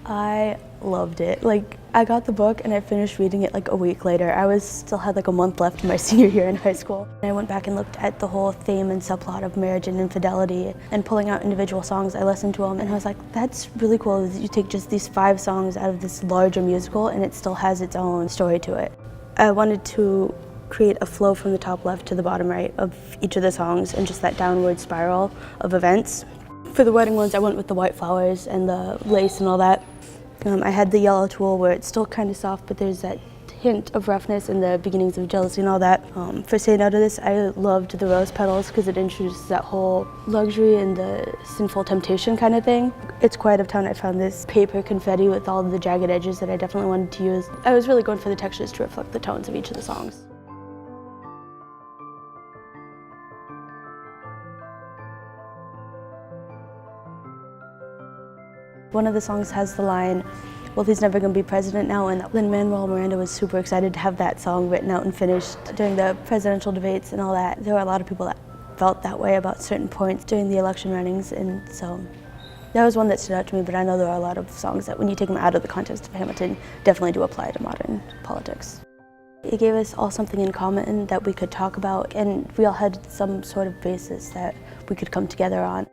I loved it. Like, I got the book and I finished reading it like a week later. Still had like a month left in my senior year in high school. And I went back and looked at the whole theme and subplot of marriage and infidelity and pulling out individual songs. I listened to them and I was like, that's really cool that you take just these 5 songs out of this larger musical and it still has its own story to it. I wanted to create a flow from the top left to the bottom right of each of the songs and just that downward spiral of events. For the wedding ones, I went with the white flowers and the lace and all that. I had the yellow tulle where it's still kind of soft, but there's that hint of roughness and the beginnings of jealousy and all that. For Say No to This, I loved the rose petals because it introduces that whole luxury and the sinful temptation kind of thing. It's Quiet of Town, I found this paper confetti with all of the jagged edges that I definitely wanted to use. I was really going for the textures to reflect the tones of each of the songs. One of the songs has the line, well, he's never going to be president now, and Lin-Manuel Miranda was super excited to have that song written out and finished during the presidential debates and all that. There were a lot of people that felt that way about certain points during the election runnings, and so that was one that stood out to me, but I know there are a lot of songs that when you take them out of the context of Hamilton, definitely do apply to modern politics. It gave us all something in common that we could talk about, and we all had some sort of basis that we could come together on.